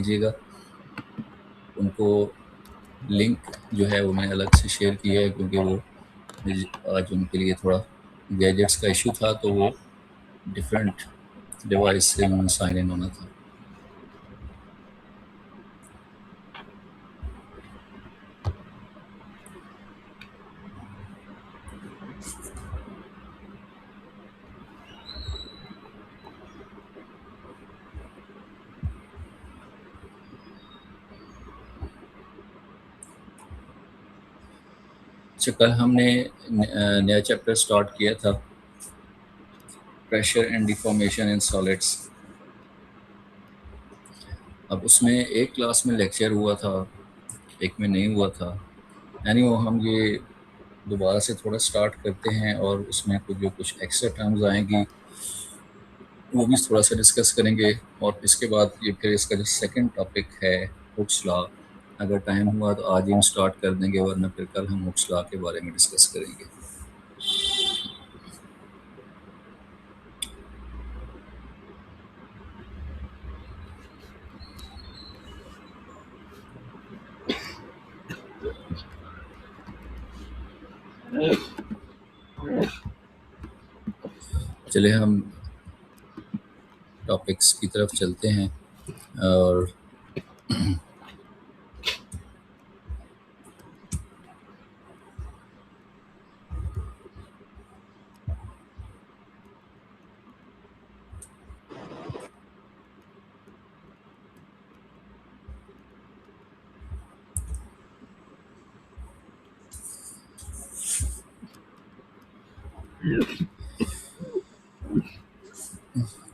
कीजिएगा। उनको लिंक जो है वो मैंने अलग से शेयर किया है, क्योंकि वो आज उनके लिए थोड़ा गैजेट्स का इशू था, तो वो डिफरेंट डिवाइस से उन्होंने साइन इन होना था। अच्छा, कल हमने नया चैप्टर स्टार्ट किया था, pressure and deformation in solids. अब उसमें एक क्लास में लेक्चर हुआ था, एक में नहीं हुआ था। यानी वो हम ये दोबारा से थोड़ा स्टार्ट करते हैं, और उसमें कुछ एक्स्ट्रा टर्म्स आएंगी वो भी थोड़ा सा डिस्कस करेंगे। और इसके बाद ये फिर इसका जो सेकंड टॉपिक है हुक्स लॉ, अगर टाइम हुआ तो आज ही हम स्टार्ट कर देंगे, वरना फिर कल हम हुक्स लॉ के बारे में डिस्कस करेंगे। चलिए हम टॉपिक्स की तरफ चलते हैं। और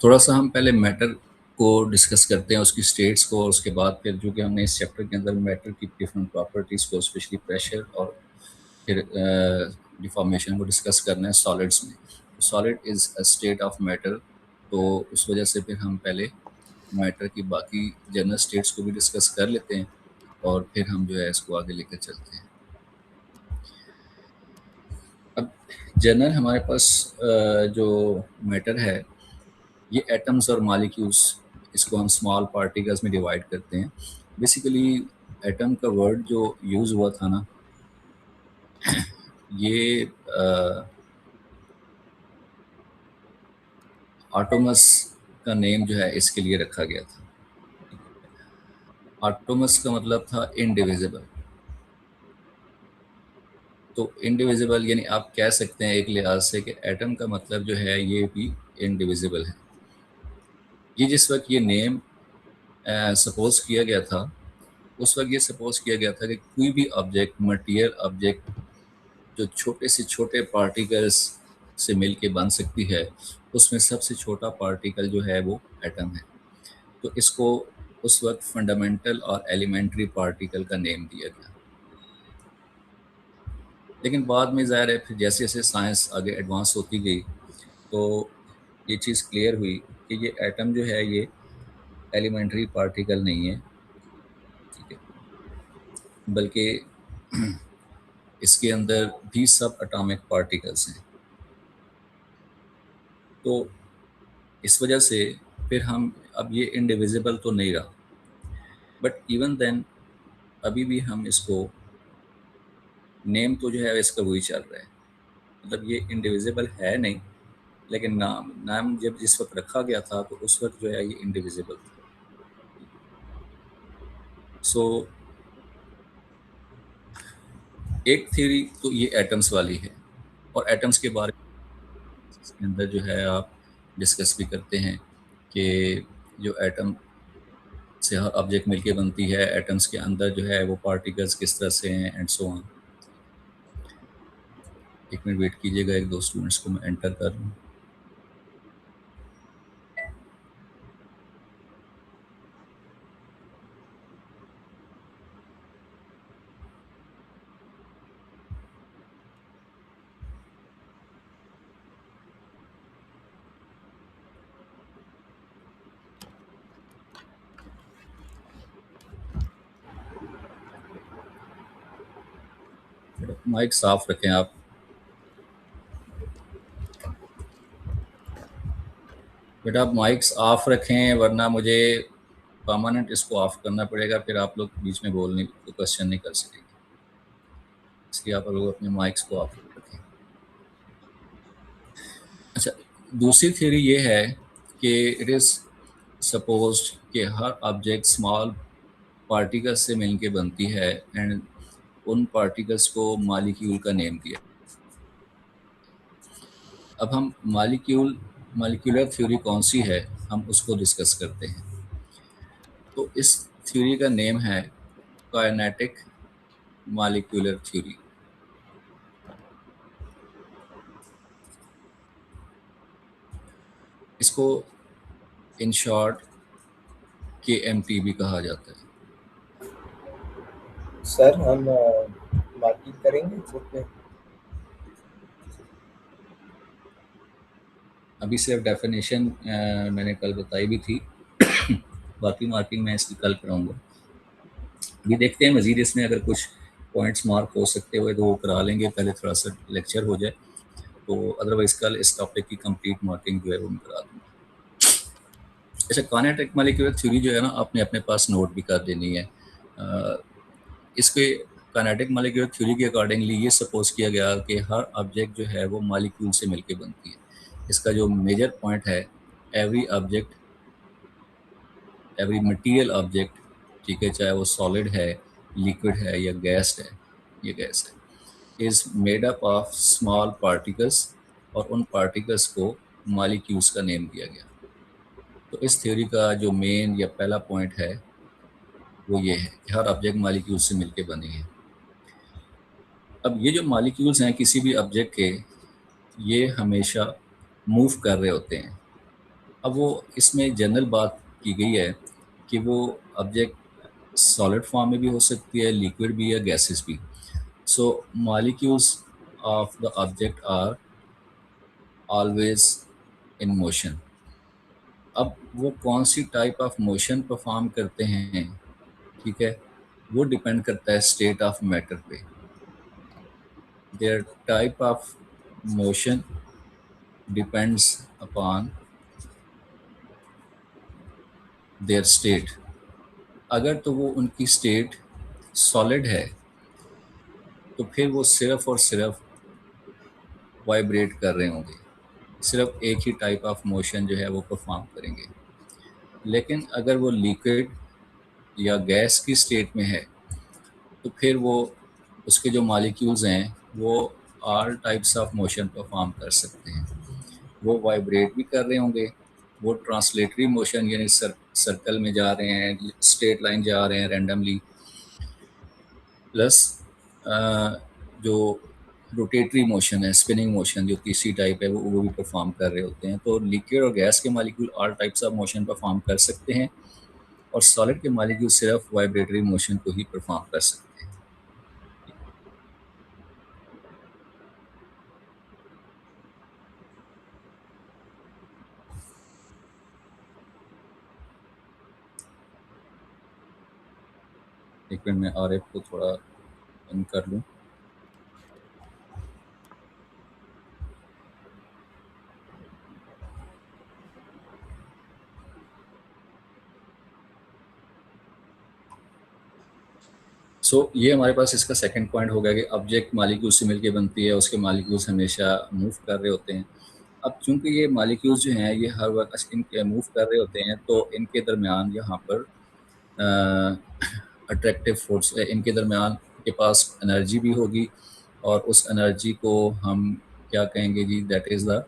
थोड़ा सा हम पहले मैटर को डिस्कस करते हैं, उसकी स्टेट्स को, और उसके बाद फिर जो कि हमने इस चैप्टर के अंदर मैटर की डिफरेंट प्रॉपर्टीज़ को, स्पेशली प्रेशर और फिर डिफॉर्मेशन को डिस्कस करना है सॉलिड्स में। Solid is a state of matter, तो उस वजह से फिर हम पहले मैटर की बाकी जनरल स्टेट्स को भी डिस्कस कर लेते हैं, और फिर हम जो है इसको आगे लेकर चलते हैं। अब जनरल हमारे पास जो मैटर है, ये एटम्स और मॉलिक्यूल्स, इसको हम स्मॉल पार्टिकल्स में डिवाइड करते हैं। बेसिकली एटम का वर्ड जो यूज़ हुआ था ना, ये आटोमस का नेम जो है इसके लिए रखा गया था। आटोमस का मतलब था इनडिविजिबल। तो इनडिविजिबल यानी आप कह सकते हैं एक लिहाज से कि एटम का मतलब जो है ये भी इनडिविजिबल है। ये जिस वक्त ये नेम सपोज किया गया था, उस वक्त ये सपोज किया गया था कि कोई भी ऑब्जेक्ट, मटेरियल ऑब्जेक्ट, जो छोटे से छोटे पार्टिकल्स से मिलके बन सकती है, उसमें सबसे छोटा पार्टिकल जो है वो एटम है। तो इसको उस वक्त फंडामेंटल और एलिमेंट्री पार्टिकल का नेम दिया गया। लेकिन बाद में ज़ाहिर है फिर जैसे जैसे साइंस आगे एडवांस होती गई, तो ये चीज़ क्लियर हुई कि ये एटम जो है ये एलिमेंट्री पार्टिकल नहीं है, ठीक है, बल्कि इसके अंदर भी सब एटॉमिक पार्टिकल्स हैं। तो इस वजह से फिर हम, अब ये इंडिविजिबल तो नहीं रहा, बट इवन देन अभी भी हम इसको नेम तो जो है इसका वही चल रहा है। मतलब ये इंडिविजिबल है नहीं, लेकिन नाम नाम जब जिस वक्त रखा गया था तो उस वक्त जो है ये इंडिविजिबल था। सो एक थ्योरी तो ये एटम्स वाली है, और एटम्स के बारे में अंदर जो है आप डिस्कस भी करते हैं कि जो एटम से हर ऑब्जेक्ट मिलके बनती है, एटम्स के अंदर जो है वो पार्टिकल्स किस तरह से हैं एंड सो ऑन। एक मिनट वेट कीजिएगा, एक दो स्टूडेंट्स को मैं एंटर कर लूँ। माइक साफ रखें आप। बेटा आप माइक्स ऑफ रखें, वरना मुझे परमानेंट इसको ऑफ करना पड़ेगा, फिर आप लोग बीच में बोलने को क्वेश्चन नहीं कर सकेंगे, इसलिए आप लोग अपने माइक्स को ऑफ रखें। अच्छा, दूसरी थ्योरी ये है कि इट इज़ सपोज्ड कि हर ऑब्जेक्ट स्मॉल पार्टिकल्स से मिलके बनती है एंड उन पार्टिकल्स को मालिक्यूल का नेम दिया। अब हम मालिक्यूलर थ्योरी कौन सी है, हम उसको डिस्कस करते हैं। तो इस थ्योरी का नेम है काइनेटिक मालिक्यूलर थ्योरी। इसको इन शॉर्ट KMT भी कहा जाता है। सर हम मार्किंग करेंगे बुक में? अभी सिर्फ डेफिनेशन मैंने कल बताई भी थी बाकी मार्किंग मैं इसकी कल कराऊंगा। अभी देखते हैं मज़ीद इसमें अगर कुछ पॉइंट्स मार्क हो सकते हुए तो वो करा लेंगे, पहले थोड़ा सा लेक्चर हो जाए, तो अदरवाइज़ कल इस टॉपिक की कंप्लीट मार्किंग जो है वो मैं करा दूँगा। अच्छा, काइनेटिक मॉलिक्यूलर थ्योरी जो है ना, आपने अपने पास नोट भी कर देनी है। इसके काइनेटिक मॉलिक्यूलर थ्योरी के अकॉर्डिंगली ये सपोज किया गया कि हर ऑब्जेक्ट जो है वो मॉलिक्यूल से मिलके बनती है। इसका जो मेजर पॉइंट है, every object, every material object, ठीक है, चाहे वो सॉलिड है, लिक्विड है या गैस है, ये गैस है, is made up of small particles, और उन पार्टिकल्स को मॉलिक्यूल्स का नेम दिया गया। तो इस थ्योरी का जो मेन या पहला पॉइंट है वो ये है कि हर ऑब्जेक्ट मॉलिक्यूल से मिलके बने हैं। अब ये जो मॉलिक्यूल्स हैं किसी भी ऑब्जेक्ट के, ये हमेशा मूव कर रहे होते हैं। अब वो इसमें जनरल बात की गई है कि वो ऑब्जेक्ट सॉलिड फॉर्म में भी हो सकती है, लिक्विड भी या गैसेस भी। So molecules of the object are always in motion. अब वो कौन सी टाइप ऑफ मोशन परफॉर्म करते हैं, ठीक है, वो डिपेंड करता है स्टेट ऑफ मैटर पे। Their type of motion depends upon their state. अगर तो वो उनकी स्टेट सॉलिड है तो फिर वो सिर्फ और सिर्फ वाइब्रेट कर रहे होंगे, सिर्फ एक ही टाइप ऑफ मोशन जो है वो परफॉर्म करेंगे। लेकिन अगर वो लिक्विड या गैस की स्टेट में है तो फिर वो उसके जो मॉलिक्यूल्स हैं वो all types of motion perform कर सकते हैं। वो वाइब्रेट भी कर रहे होंगे, वो ट्रांसलेटरी मोशन यानी सर्कल में जा रहे हैं, स्ट्रेट लाइन जा रहे हैं रैंडमली, प्लस जो रोटेटरी मोशन है, स्पिनिंग मोशन जो तीसरी टाइप है, वो भी परफॉर्म कर रहे होते हैं। तो लिक्विड और गैस के molecule all types of motion perform कर सकते हैं, और सॉलिड के मॉलिक्यूल सिर्फ वाइब्रेटरी मोशन को ही परफॉर्म कर सकते हैं। एक मिनट में RF को थोड़ा बंद कर लूँ। ये हमारे पास इसका सेकंड पॉइंट हो गया कि ऑब्जेक्ट मॉलिक्यूल से मिलके बनती है, उसके मॉलिक्यूल्स हमेशा मूव कर रहे होते हैं। अब चूंकि ये मॉलिक्यूल्स जो हैं ये हर वक्त इनके मूव कर रहे होते हैं, तो इनके दरमियान यहाँ पर अट्रैक्टिव फोर्स, इनके दरमियान के पास एनर्जी भी होगी, और उस एनर्जी को हम क्या कहेंगे जी, that is the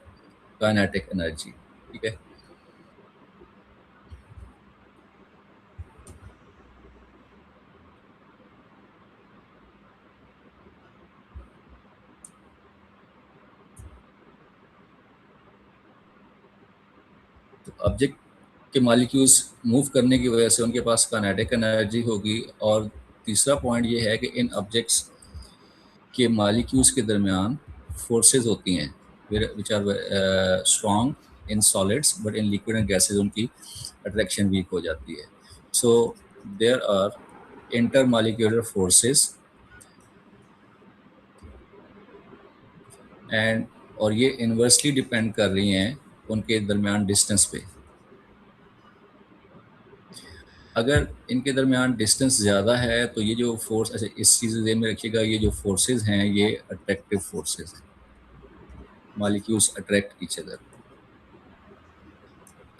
kinetic energy, ठीक है। तो ऑब्जेक्ट के मॉलिक्यूल्स मूव करने की वजह से उनके पास काइनेटिक एनर्जी होगी, और तीसरा पॉइंट ये है कि इन ऑब्जेक्ट्स के मॉलिक्यूल्स के दरमियान फोर्सेस होती हैं which are strong in solids, but in liquid and gases उनकी अट्रैक्शन वीक हो जाती है। So there are inter molecular forces and, और ये इन्वर्सली डिपेंड कर रही हैं उनके दरमियान डिस्टेंस पे। अगर इनके दरमियान डिस्टेंस ज़्यादा है तो ये जो फोर्स, अच्छा इस चीज़ ध्यान में रखिएगा, ये जो फोर्सेस हैं ये अट्रैक्टिव फोर्सेस हैं, मॉलिक्यूल्स अट्रैक्ट ईच अदर।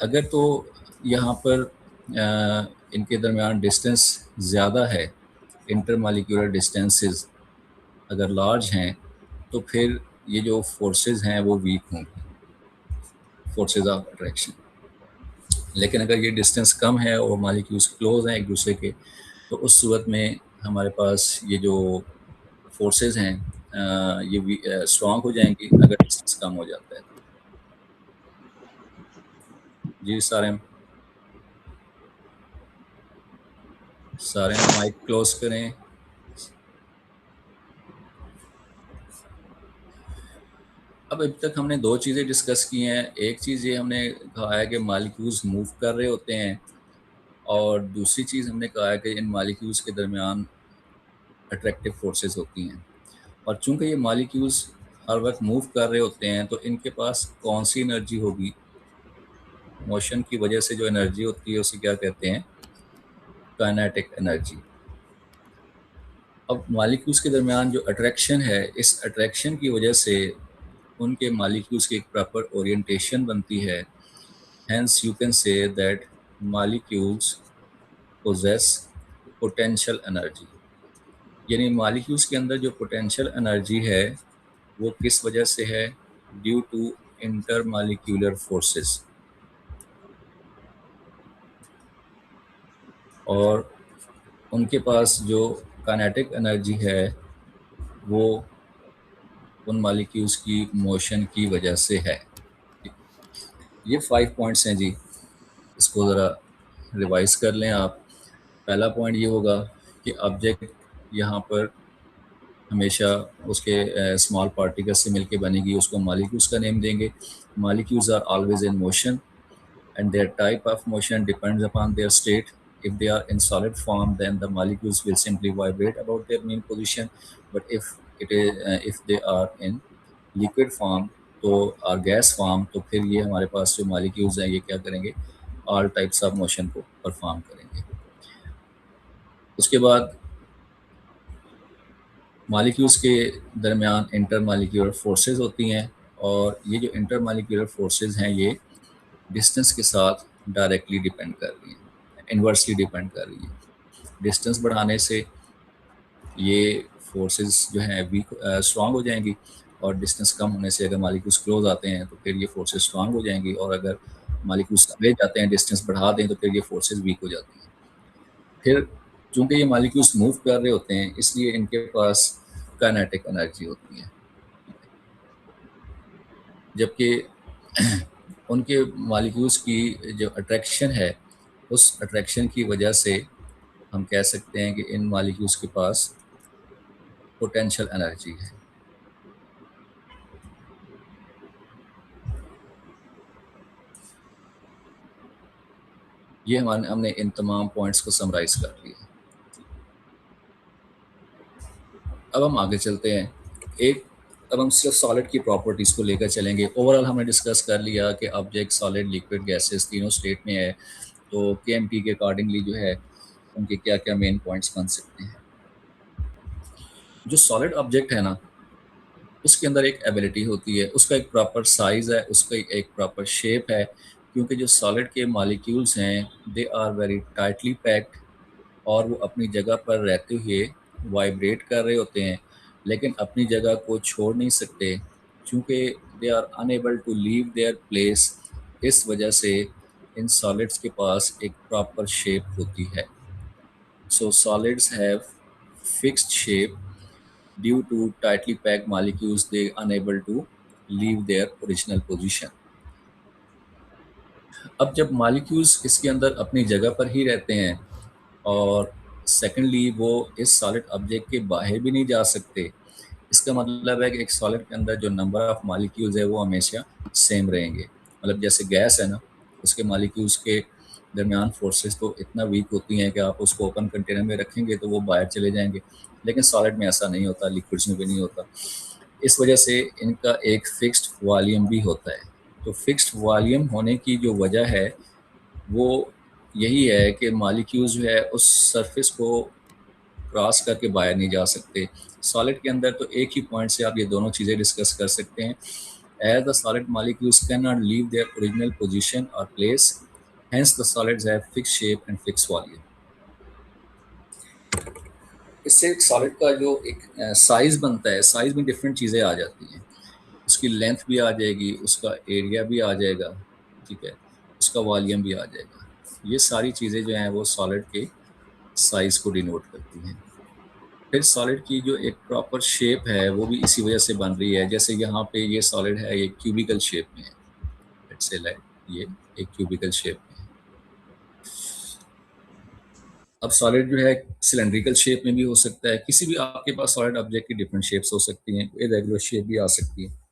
अगर तो यहाँ पर इनके दरमियान डिस्टेंस ज़्यादा है, इंटरमॉलिक्यूलर डिस्टेंसेस अगर लार्ज हैं, तो फिर ये जो फोर्सेस हैं वो वीक होंगी, फोर्सेस ऑफ अट्रैक्शन। लेकिन अगर ये डिस्टेंस कम है और मॉलिक्यूल्स क्लोज हैं एक दूसरे के, तो उस सूरत में हमारे पास ये जो फोर्सेस हैं ये स्ट्रॉन्ग हो जाएंगी अगर डिस्टेंस कम हो जाता है। जी सारे माइक क्लोज करें। अब अभी तक हमने दो चीज़ें डिस्कस की हैं। एक चीज़ ये हमने कहा है कि मॉलिक्यूल्स मूव कर रहे होते हैं, और दूसरी चीज़ हमने कहा है कि इन मॉलिक्यूल्स के दरमियान अट्रैक्टिव फोर्सेस होती हैं। और चूंकि ये मॉलिक्यूल्स हर वक्त मूव कर रहे होते हैं, तो इनके पास कौन सी एनर्जी होगी? मोशन की वजह से जो एनर्जी होती है उसे क्या कहते हैं? Kinetic energy. अब मॉलिक्यूल्स के दरमियान जो अट्रैक्शन है, इस अट्रैक्शन की वजह से उनके मॉलिक्यूल्स की एक प्रॉपर ओरिएंटेशन बनती है। Hence you can say that molecules possess potential energy. यानी मॉलिक्यूल्स के अंदर जो पोटेंशियल एनर्जी है वो किस वजह से है? Due to intermolecular forces. और उनके पास जो काइनेटिक एनर्जी है वो उन मॉलिक्यूल्स की मोशन की वजह से है। ये 5 पॉइंट्स हैं जी, इसको ज़रा रिवाइज कर लें आप। पहला पॉइंट ये होगा कि ऑब्जेक्ट यहाँ पर हमेशा उसके स्मॉल पार्टिकल्स से मिलके बनेगी, उसको मॉलिक्यूल्स का नेम देंगे। Molecules are always in motion and their type of motion depends upon their state. If they are in solid form, then the molecules will simply vibrate about their mean position. But if they are in liquid form तो और gas form, तो फिर ये हमारे पास जो molecules हैं ये क्या करेंगे? ऑल टाइप्स ऑफ मोशन को परफॉर्म करेंगे। उसके बाद मॉलिक्यूल्स के दरमियान इंटर मॉलिक्यूलर फोर्सेस होती हैं, और ये जो इंटर मॉलिक्यूलर फोर्सेस हैं ये डिस्टेंस के साथ डायरेक्टली डिपेंड कर रही हैं, इन्वर्सली डिपेंड कर रही है। डिस्टेंस बढ़ाने से ये फोर्सेस जो हैं वीक स्ट्रांग हो जाएंगी, और डिस्टेंस कम होने से अगर मॉलिक्यूल्स क्लोज आते हैं तो फिर ये फोर्सेस स्ट्रांग हो जाएंगी, और अगर मॉलिक्यूल्स अवे जाते हैं, डिस्टेंस बढ़ा दें, तो फिर ये फोर्सेस वीक हो जाती हैं। फिर चूंकि ये मॉलिक्यूल्स मूव कर रहे होते हैं, इसलिए इनके पास काइनेटिक एनर्जी होती है। जबकि उनके मॉलिक्यूल्स की जो अट्रैक्शन है, उस अट्रैक्शन की वजह से हम कह सकते हैं कि इन मॉलिक्यूल्स के पास पोटेंशियल एनर्जी है। ये हमने इन तमाम पॉइंट्स को समराइज कर लिया। अब हम आगे चलते हैं। अब हम सिर्फ सॉलिड की प्रॉपर्टीज़ को लेकर चलेंगे। ओवरऑल हमने डिस्कस कर लिया कि ऑब्जेक्ट सॉलिड, लिक्विड, गैसेस तीनों स्टेट में है, तो केएमटी के अकॉर्डिंगली जो है उनके क्या क्या मेन पॉइंट्स बन सकते हैं। जो सॉलिड ऑब्जेक्ट है ना, उसके अंदर एक एबिलिटी होती है, उसका एक प्रॉपर साइज़ है, उसका एक प्रॉपर शेप है। क्योंकि जो सॉलिड के मॉलिक्यूल्स हैं they are very tightly packed, और वो अपनी जगह पर रहते हुए वाइब्रेट कर रहे होते हैं, लेकिन अपनी जगह को छोड़ नहीं सकते, क्योंकि they are unable to leave their place. इस वजह से इन सॉलिड्स के पास एक प्रॉपर शेप होती है। So solids have fixed shape due to tightly packed molecules they unable to leave their original position. अब जब मॉलिक्यूल्स इसके अंदर अपनी जगह पर ही रहते हैं, और सेकेंडली वो इस सॉलिड ऑब्जेक्ट के बाहर भी नहीं जा सकते, इसका मतलब है कि एक सॉलिड के अंदर जो नंबर ऑफ मॉलिक्यूल्स है वो हमेशा सेम रहेंगे। मतलब जैसे गैस है ना, उसके मॉलिक्यूल्स के दरमियान फोर्सेस तो इतना वीक होती हैं कि आप उसको ओपन कंटेनर में रखेंगे तो वो बाहर चले जाएंगे, लेकिन सॉलिड में ऐसा नहीं होता, लिक्विड्स में भी नहीं होता। इस वजह से इनका एक फिक्स्ड वॉल्यूम भी होता है। तो फिक्स्ड वॉल्यूम होने की जो वजह है वो यही है कि मॉलिक्यूल्स जो है उस सरफेस को क्रॉस करके बाहर नहीं जा सकते। सॉलिड के अंदर तो एक ही पॉइंट से आप ये दोनों चीज़ें डिस्कस कर सकते हैं। As the solid molecules can not leave their original position और place, hence the solids have fix shape and fix volume. इससे सॉलिड का जो एक साइज बनता है, साइज में डिफरेंट चीज़ें आ जाती हैं। उसकी लेंथ भी आ जाएगी, उसका एरिया भी आ जाएगा, ठीक है, उसका वॉल्यूम भी आ जाएगा। ये सारी चीज़ें जो हैं वो सॉलिड के साइज को डिनोट करती हैं। फिर सॉलिड की जो एक प्रॉपर शेप है वो भी इसी वजह से बन रही है। जैसे यहाँ पे ये सॉलिड है, ये क्यूबिकल शेप में है, लेट्स से लाइक ये एक क्यूबिकल शेप में है। अब सॉलिड जो है सिलेंड्रिकल शेप में भी हो सकता है। किसी भी आपके पास सॉलिड ऑब्जेक्ट की डिफरेंट शेप्स हो सकती हैं, इरेगुलर शेप भी आ सकती है।